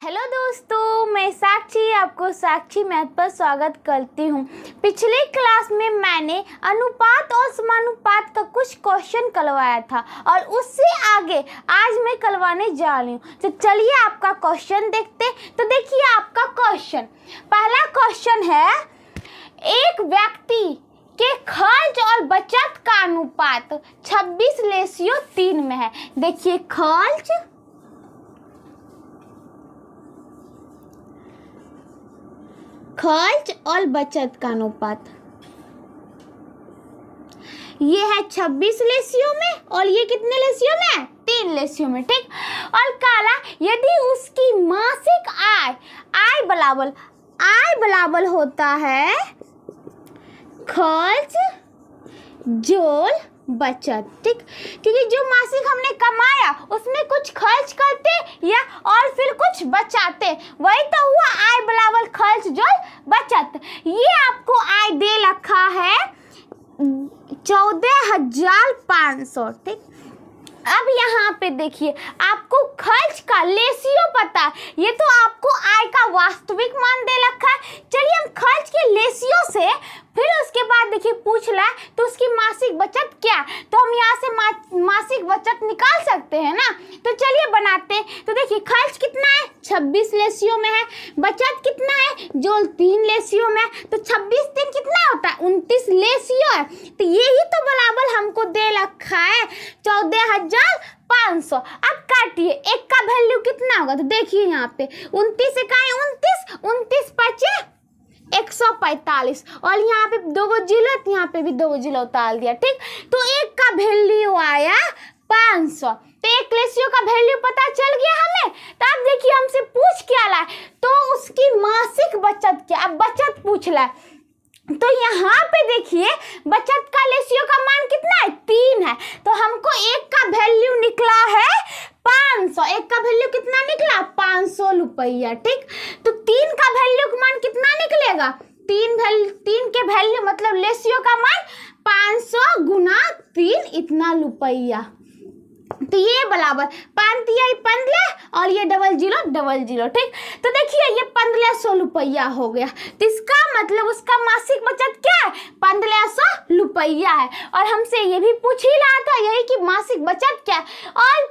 Hello दोस्तों, मैं साक्षी आपको साक्षी मैथ पर स्वागत करती हूँ। पिछले क्लास में मैंने अनुपात और समानुपात का कुछ क्वेश्चन करवाया था और उससे आगे आज मैं करवाने जा रही हूँ। तो चलिए आपका क्वेश्चन देखते। तो देखिए आपका क्वेश्चन, पहला क्वेश्चन है, एक व्यक्ति के खर्च और बचत का अनुपात 26:3 में है। देखिए खर्च और बचत का अनुपात ये है 26 में और ये कितने लेसियो में है? 3 लेसियो में। ठीक। और काला, यदि उसकी मासिक आय बराबर होता है खर्च जोड़ बचत। ठीक। क्योंकि जो मासिक हमने कमाया उसमें कुछ खर्च करते या और फिर कुछ बचाते, वही तो हुआ आय बराबर खर्च जोड़ बचत। ये आपको आय दे रखा है 14,500। ठीक। अब यहाँ पे देखिए आपको खर्च का लेसियो पता है, ये तो आपको आय का वास्तविक मान दे रखा है। चलिए हम खर्च के लेसियो से फिर उसके बाद देखिए पूछ रहा है तो उसकी मासिक बचत क्या, तो हम यहाँ से मासिक बचत निकाल सकते हैं ना। तो चलिए बनाते हैं। तो देखिए खर्च कितना है? 26 लेसियो में है। बचत कितना है? जो 3 लेसियो में है। तो 26 कितना होता है? 29 लेसियो है। तो यही तो बराबर हमको दे रखा है 14,500। अब काटिए, एक का वैल्यू कितना होगा? तो देखिए यहाँ पे 29 से का है 29 25 145 और यहाँ पे 2 जीरो, यहाँ पे भी 2 जीरो उतार दिया। ठीक। तो एक का वैल्यू आया 500। तो एक लेसियो का वैल्यू पता चल गया हमें। तो अब देखिए हमसे पूछ क्या रहा है, तो उसकी मासिक बचत क्या। अब बचत पूछ रहा है तो यहाँ पे देखिए बचत का लेसियो का मान कितना है? 3 है। तो हमको एक का वैल्यू निकला है 500। एक का वैल्यू कितना निकला? 500 रुपया। ठीक। तो 3 का वैल्यू का मान कितना निकलेगा? 3 के वैल्यू मतलब लेसियो का मान 500 गुना 3 इतना रुपया। तो ये बराबर 5 और ये 0000। ठीक। तो देखिए ये 1500 रुपया हो गया। तो इसका मतलब उसका मासिक बचत क्या है? 1500 रुपया है। और हमसे ये भी पूछ ही रहा था यही कि मासिक बचत क्या है, और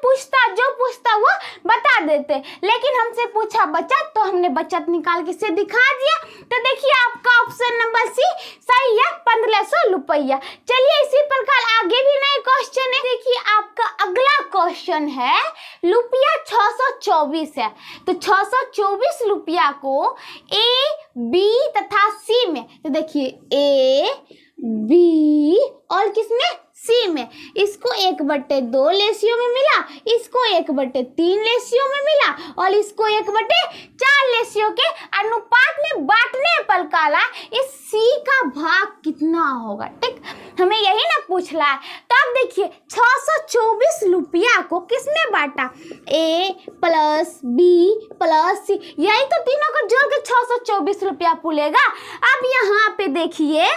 जो पूछता वो बता देते, लेकिन हमसे पूछा बचत तो हमने बचत निकाल के से दिखा दिया। तो देखिए आपका ऑप्शन नंबर सी सही है, 1500 रुपया। चलिए इसी प्रकार आगे भी नए क्वेश्चन है। देखिए आपका अगला क्वेश्चन है, रुपया 624 है। तो 624 रुपया को ए, बी तथा सी में, तो देखिए ए, बी और किसमें? सी में। इसको 1/2 लेसियो में मिला, इसको 1/3 लेसियो में मिला और इसको 1/4 लेसियो के अनुपात में बांटने पर काला इस सी का भाग कितना होगा। ठीक। हमें यही ना पूछ रहा है। तो अब देखिए 624 रुपया को किसने बांटा? ए प्लस बी प्लस सी, यही तो तीनों को जोड़ के 624 रुपया पुलेगा। अब यहाँ पे देखिए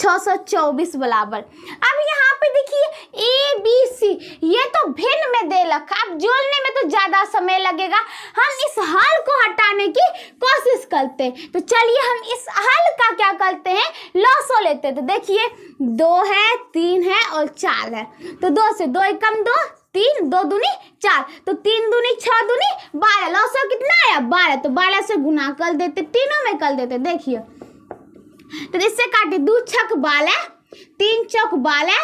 624 बराबर, अब यहाँ पे देखिए ए बी सी, ये तो भिन्न में दे रखा। अब जोड़ने में तो ज्यादा समय लगेगा, हम इस हल को हटाने की कोशिश करते हैं। तो चलिए हम इस हल का क्या करते हैं, लॉसो लेते हैं। तो देखिए 2 है, 3 है और 4 है। तो 2 से 2 कम 2, 3, 2 दूनी 4, तो 3 दूनी 6 दूनी 12। लॉसो कितना आया? 12। तो 12 से गुना कर देते, तीनों में कर देते। देखिए तो इससे काटे 2 छक 12, 3 चौक 12,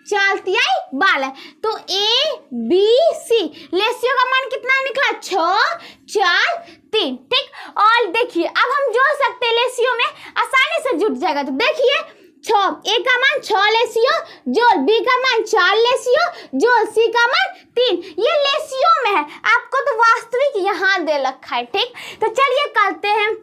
4 तिहाई 12। तो ए बी सी लेसियो का मान कितना निकला? 6 4 3। ठीक। और देखिए अब हम जोड़ सकते हैं, लेसियो में आसानी से जुट जाएगा। तो देखिए 6, ए का मान 6 लेसियो, जोड़ बी का मान 4 लेसियो, जोड़ सी का मान 3। ये लेसियो में है, आपको तो वास्तविक यहाँ दे रखा है। ठीक। तो चलिए करते हैं।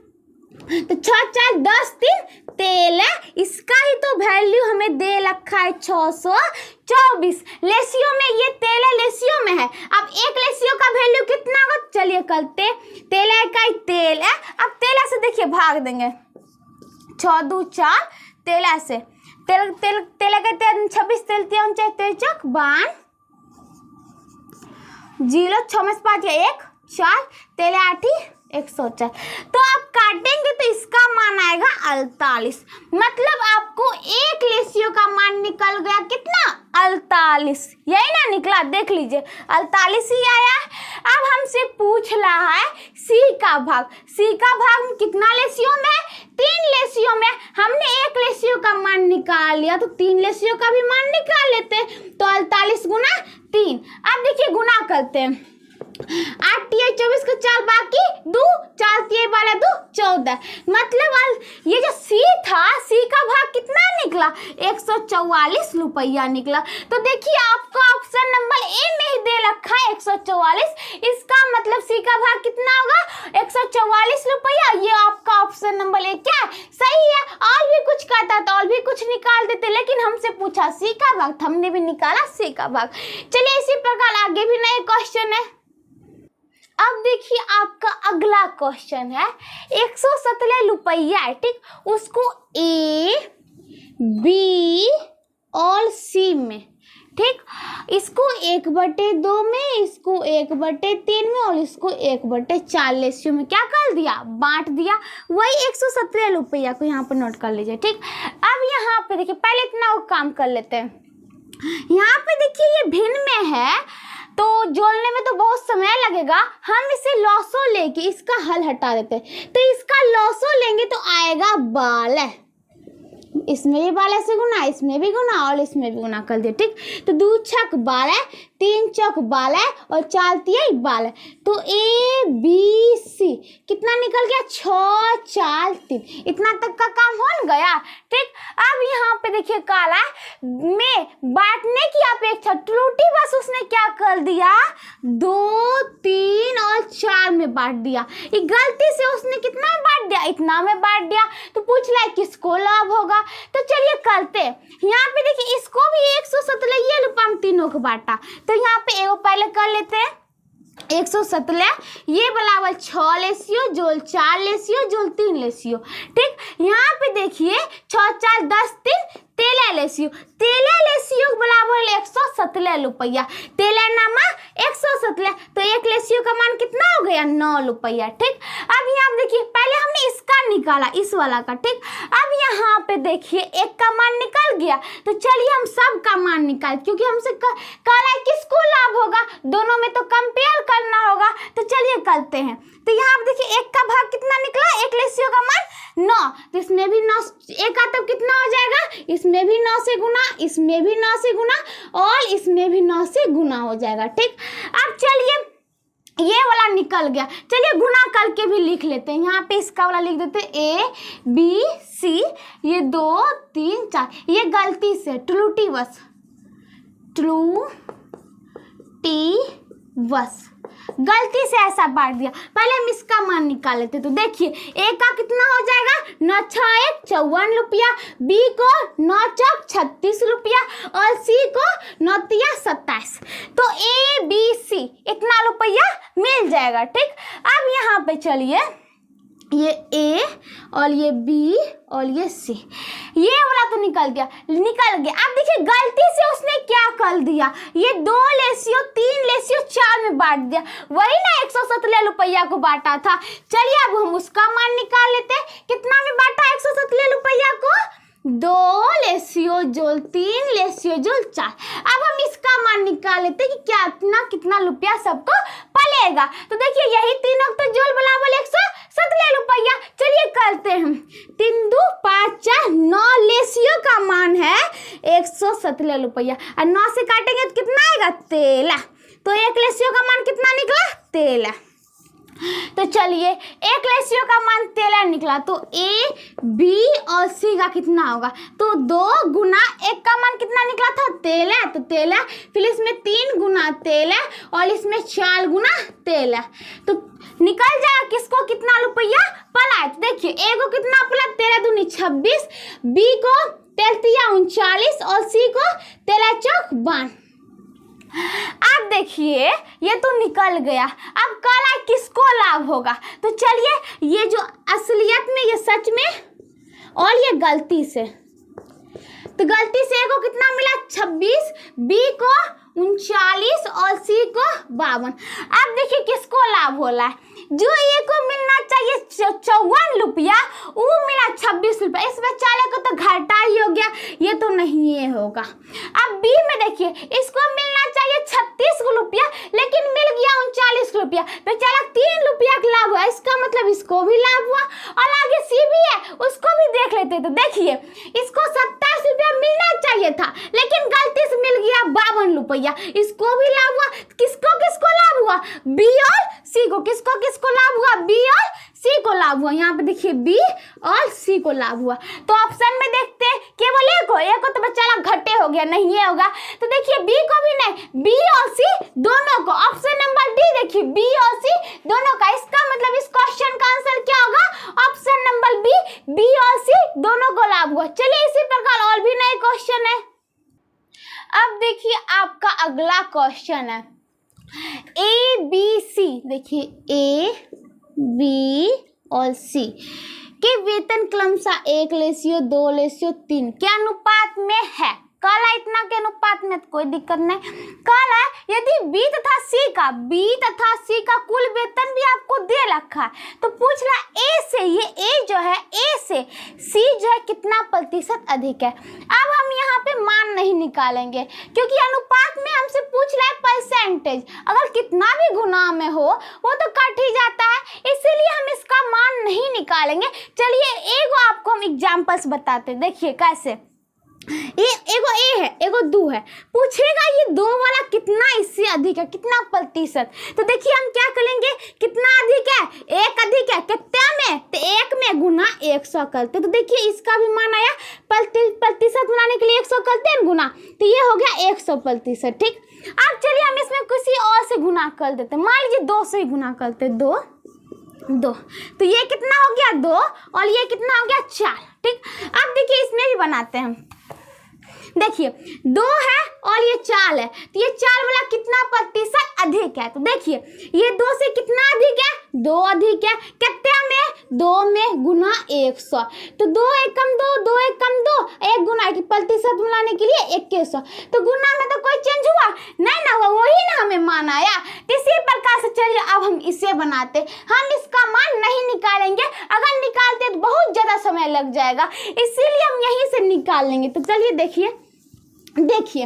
तो 6 4 10 3 13, इसका ही तो वैल्यू हमें दे रखा है 624 लेसियो में। ये 13 लेसियो में है। अब एक लेसियो का वैल्यू कितना होगा? चलिए करते। 13 का 13, अब 13 से देखिए भाग देंगे, 6 2 4, 13 से 13 का 26, 13 49 53 52, 0 6 में 5 1 4, तेले 8 104। तो आप काटेंगे तो इसका मान आएगा 48। मतलब आपको एक लेसियो का मान निकल गया कितना? 48। यही ना निकला, देख लीजिए 48 ही आया। अब हमसे पूछ रहा है सी का भाग। सी का भाग कितना लेसियो में? 3 लेसियो में। हमने एक लेसियो का मान निकाल लिया तो 3 लेसियो का भी मान निकाल लेते हैं। तो 48 गुना 3। अब देखिए गुना करते हैं। 8 तिया 24 का 4 बाकी 2, 4 तिया वाला 2 14। मतलब ये जो सी था, सी का भाग कितना निकला? 144 रुपया निकला। तो देखिए आपका ऑप्शन नंबर ए में ही दे रखा है 144। इसका मतलब सी का भाग कितना होगा? 144 रुपया। ये आपका ऑप्शन नंबर ए क्या सही है। और भी कुछ कहता तो और भी कुछ निकाल देते, लेकिन हमसे पूछा सी का भाग, हमने भी निकाला सी का भाग। चलिए इसी प्रकार आगे भी नए क्वेश्चन है। अब देखिए आपका अगला क्वेश्चन है 117 रुपया है, ठीक। उसको ए, बी और सी में, ठीक। इसको 1/2 में, इसको 1/3 में और इसको 1/4 लेसियो में क्या कर दिया? बांट दिया। वही 117 रुपया को यहाँ पर नोट कर लीजिए, ठीक। अब यहाँ पे देखिए पहले इतना काम कर लेते हैं। यहाँ पे देखिए ये भिन्न में है तो जोड़ने में तो बहुत समय लगेगा। हम इसे लॉसो लेके इसका हल हटा देते हैं। तो इसका लॉसो लेंगे तो आएगा 12। इसमें भी 12 से गुना, इसमें भी गुना और इसमें भी गुना कर दिया, ठीक। तो 2 छक 12, 3 चौक 12 और 4 तिया 12। तो ए बी सी कितना निकल गया? 6 4 3। इतना तक का काम हो गया, ठीक। अब यहाँ पे देखिए काला में बांटने की अपेक्षा त्रुटि बस उसने क्या कर दिया? 2 3 और 4 में बांट दिया। ये गलती से उसने कितना में बांट दिया? इतना में बांट दिया। तो पूछ रहा है किसको लाभ होगा? तो चलिए करते। यहाँ पे देखिए इसको भी 117 रुपया में तीनों को बांटा। तो यहाँ पे एगो पहले कर लेते हैं। 117 ये बराबर 6 लेसियो जोल 4 लेसियो जोल 3 लेसियो, ठीक। यहाँ पे देखिए 6 4 10 3 13 लेसियो। 13 लेसियो बराबर 117 रुपया। 13 नामा 117। तो एक लेसियो का मान कितना हो गया? 9 रुपया, ठीक। अब यहाँ देखिए पहले हमने इसका निकाला, इस वाला का, ठीक। अब यहाँ पे देखिए एक का मान निकल गया। तो चलिए हम सब का मान निकाल, क्योंकि हमसे काला है किसको लाभ होगा, दोनों में तो कंपेयर करना होगा। तो चलिए करते हैं। तो यहाँ पे देखिए एक का भाग कितना निकला? एक लेसियो का मान 9। तो इसमें भी 9 एक का तब कितना हो जाएगा? इसमें भी 9 से गुना, इसमें भी 9 से गुना और इसमें भी 9 से गुना हो जाएगा, ठीक। अब चलिए ये वाला निकल गया। चलिए गुना करके भी लिख लेते हैं। यहाँ पे इसका वाला लिख देते हैं ए बी सी। ये 2 3 4 ये गलती से त्रुटि वश गलती से ऐसा बांट दिया। पहले हम इसका मान निकाल लेते। तो देखिए ए का कितना हो जाएगा? 9 6 1 54 रुपया, बी को 9 चौक 36 रुपया और सी को 9 तिया 27। तो ए बी सी इतना रुपया मिल जाएगा, ठीक। अब यहाँ पे चलिए ये ए और ये बी और ये सी, ये वाला तो निकल गया। अब देखिए गलती से उसने क्या कर दिया? ये 2 लेसियो 3 लेसियो 4 में बांट दिया। वही ना 117 रुपया को बांटा था। चलिए अब हम उसका मान निकाल लेते हैं। कितना में बांटा 117 रुपया को? 2 लेसियो जोल 3 लेसियो जोल 4। अब हम इसका मान निकाल लेते हैं कि कितना रुपया सबको पलेगा। तो देखिए यही तीनों तो जोल बराबर 117 रुपया। चलिए करते हैं। 3 2 5 4 9 लेसियो का मान है 117 रुपया और 9 से काटेंगे तो कितना आएगा? 13। तो एक लेसियो का मान कितना निकला? 13। तो चलिए एक लेसियो का मान 13 निकला। तो ए बी और सी का कितना होगा? तो 2 गुना 1 का मान कितना निकला था? 13। तो 13 फिर इसमें 3 गुना 13 और इसमें 4 गुना 13। तो निकल जाएगा किसको कितना रुपया पला। तो देखिए ए को कितना पला? 13 दूनी 26, बी को 13 तिया 39 और सी को 13 चौक 52। अब देखिए ये तो निकल गया। अब काला किसको लाभ होगा? तो चलिए ये जो असलियत में ये सच में और ये गलती से, तो गलती से ए को कितना मिला 26, बी को 39 और सी को 52। अब देखिए किसको लाभ हो रहा है, जो ए को मिलना चाहिए 54 रुपया वो मिला 26 रुपया, इस बेचारे को तो घाटा ही हो गया, ये तो नहीं ये होगा। अब बी में देखिए इसको मिलना चाहिए 36 रुपया लेकिन मिल गया 39 रुपया, बेचारा 3 रुपया का लाभ हुआ, इसका मतलब इसको भी लाभ हुआ। और आगे सी भी है उसको भी देख लेते, तो देखिए इसको 27 रुपया मिलना चाहिए था लेकिन गलती से मिल गया 52 रुपया, इसको भी लाभ हुआ। किसको किसको लाभ हुआ, बी और सी को, किसको किसको लाभ हुआ, बी और सी को लाभ हुआ। यहाँ पे देखिए बी और सी को लाभ हुआ। तो ऑप्शन में देखते हैं केवल ए को तो बेचारा घटे हो गया, नहीं ये होगा। तो देखिए बी को भी नहीं, बी और सी दोनों को, ऑप्शन नंबर डी देखिए बी और सी दोनों का, इसका मतलब इस क्वेश्चन का आंसर क्या होगा, ऑप्शन नंबर बी, बी और सी दोनों को लाभ हुआ। चलिए इसी प्रकार और भी नए क्वेश्चन है। अब देखिए आपका अगला क्वेश्चन है ए बी सी, देखिए ए बी और सी के वेतन क्रमशः 1:2:3 के अनुपात में है। काला इतना के अनुपात में तो कोई दिक्कत नहीं। काला यदि बी तथा सी का कुल वेतन भी आपको दे रखा है तो पूछ रहा ए से, ये ए जो है ए से सी जो है कितना प्रतिशत अधिक है। अब हम यहाँ पे मान नहीं निकालेंगे क्योंकि अनुपात में हमसे पूछ रहा है परसेंटेज, अगर कितना भी गुना में हो वो तो कट ही जाता है, इसीलिए हम इसका मान नहीं निकालेंगे। चलिए एगो आपको हम एग्जाम्पल्स बताते, देखिए कैसे। एगो ए है एगो दो है, पूछेगा ये दो वाला कितना इससे अधिक है, कितना प्रतिशत। तो देखिए हम क्या करेंगे, कितना अधिक है, एक अधिक है, कितना में, तो एक में गुना 100 करते। तो देखिए इसका भी मान आया, प्रतिशत बनाने के लिए 100 करते हैं गुना, तो ये हो गया 100%। ठीक, अब चलिए हम इसमें किसी और से गुना कर देते, मान लीजिए 2 से ही गुना करते, दो, तो ये कितना हो गया 2 और ये कितना हो गया 4। ठीक, अब देखिए इसमें भी बनाते हैं हम, देखिए 2 है और ये 4 है, तो ये 4 वाला कितना प्रतिशत अधिक है। तो देखिए ये 2 से कितना अधिक है, 2 अधिक है, कितना में, 2 में गुना 100, तो 2 एकम 2, 2 एकम 2, 1 गुना की प्रतिशत मिलाने के लिए 2100, तो गुना में तो कोई चेंज हुआ नहीं ना हुआ, वही ना हमें मान आया। इसी प्रकार से चलिए अब हम इसे बनाते, हम इसका मान नहीं निकालेंगे, अगर निकालते तो बहुत ज्यादा समय लग जाएगा, इसीलिए हम यहीं से निकाल लेंगे। तो चलिए देखिए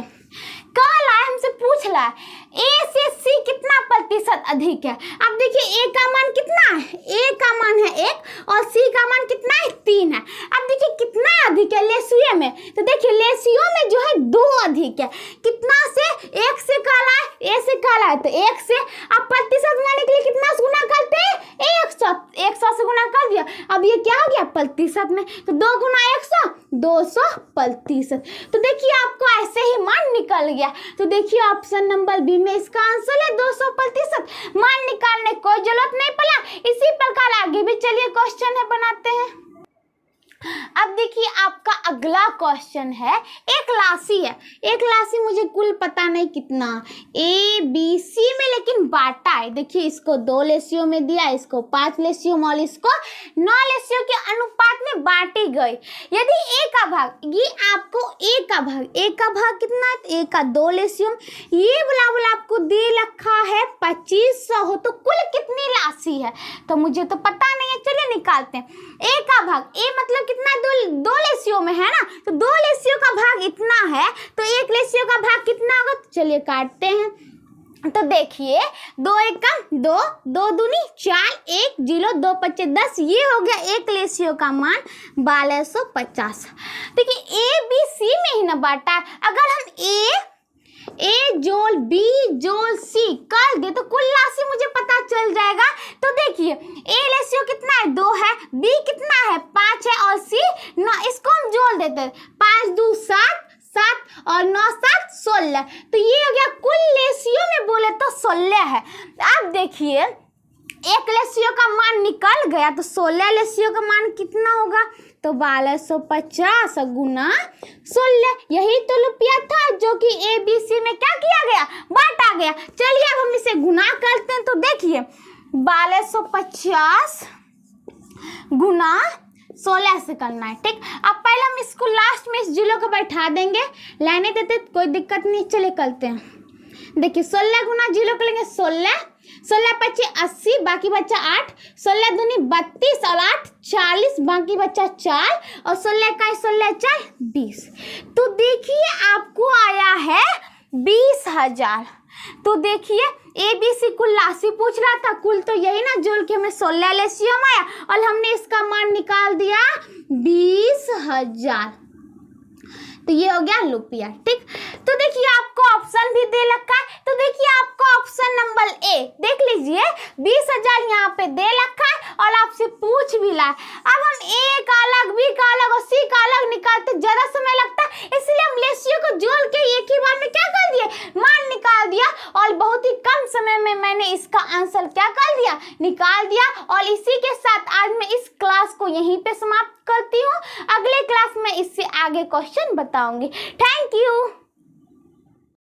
काला हमसे पूछ रहा है ए से सी कितना प्रतिशत अधिक है। अब देखिए ए का मान कितना है, ए का मान है 1 और सी का मान कितना है 3 है। अब देखिए कितना अधिक है लेसियो में, तो देखिए लेसियो में जो है 2 अधिक है, कितना से, 1 से काला है, ए से काला है, तो 1 से। अब प्रतिशत बनाने के लिए कितना से गुना करते हैं, 100 से गुना कर दिया, अब ये क्या हो गया प्रतिशत में, तो 2 गुना 100 200%। तो देखिए आपको ऐसे ही मान निकल गया। तो देखिए ऑप्शन नंबर बी में इसका आंसर है 200%, मान निकालने की कोई जरूरत नहीं पड़ा। इसी प्रकार आगे भी चलिए क्वेश्चन है बनाते हैं। अब देखिए आपका अगला क्वेश्चन है, एक राशि है, एक राशि मुझे कुल पता नहीं कितना ए बी सी में लेकिन बांटा है। देखिए इसको 2 लेसियो में दिया, इसको 5 लेसियो और इसको 9 लेसियो के अनुपात में बांटी गई। यदि ए का भाग, ये आपको ए का भाग कितना है, ए का 2 लेसियो, ये वाला आपको दे रखा है 2500 हो, तो कुल कितनी राशि है तो मुझे तो पता नहीं है। चलिए निकालते हैं ए का भाग, ए मतलब कितना, 2 लेसियो में है ना, तो 2 लेसियो का भाग इतना है, तो 1 लेसियो का भाग कितना होगा, तो चलिए काटते हैं। तो देखिए 2 एकम 2, 2 दूनी 4, 1 0 2 5 10, ये हो गया 1 लेसियो का मान 1250। देखिए ए बी सी में ही ना बांटा है, अगर हम ए जोल बी जोल सी कर दे तो कुल राशि मुझे पता चल जाएगा। तो देखिए ए लेसियो कितना है 2 है, बी कितना है 5 है और सी 9, इसको हम जोड़ देते हैं, 5 2 7 7 और 9 7 16, तो ये हो गया कुल लेसियो में बोले तो 16 है। अब देखिए 1 लेसियो का मान निकल गया, तो 16 लेसियो का मान कितना होगा, तो 1250 गुना 16, यही तो रुपया था जो कि ए बी सी में क्या किया गया, बांटा गया। चलिए अब हम इसे गुना करते हैं, तो देखिए 1250 गुना 16 से करना है, ठीक। अब पहले हम इसको लास्ट में इस जीरो को बैठा देंगे, लाने देते कोई दिक्कत नहीं, चले करते हैं। देखिए 16 गुना जीरो कर लेंगे 16, 16 पच्चीस 80, बाकी बच्चा 8, 16 दूनी 32 और 8 40, बाकी बच्चा 4 और 16 का 16 4 20। तो देखिए आपको आया है 20,000। तो देखिए ABC कुल राशि पूछ रहा था, कुल तो यही ना, जोड़ के हमें 16 एलसीएम आया और हमने इसका मान निकाल दिया 20,000। तो ये हो गया रुपया, ठीक। तो देखिए आपको ऑप्शन भी दे रखा है, तो देखिए आपको ऑप्शन नंबर ए देख लीजिए, 20,000 यहाँ पे दे रखा है और आपसे पूछ भी रहा है। अब हम ए का अलग, बी का अलग और सी का अलग निकालते ज्यादा समय लगता है, इसलिए हम रेशियो को जोड़ के एक ही बार में क्या कर दिए, मान निकाल दिया और बहुत ही कम समय में मैंने इसका आंसर क्या कर दिया, निकाल दिया। और इसी के साथ आज मैं इस क्लास को यहीं पे समाप्त करती हूँ। अगले क्लास में इससे आगे क्वेश्चन बताऊंगी। Thank you.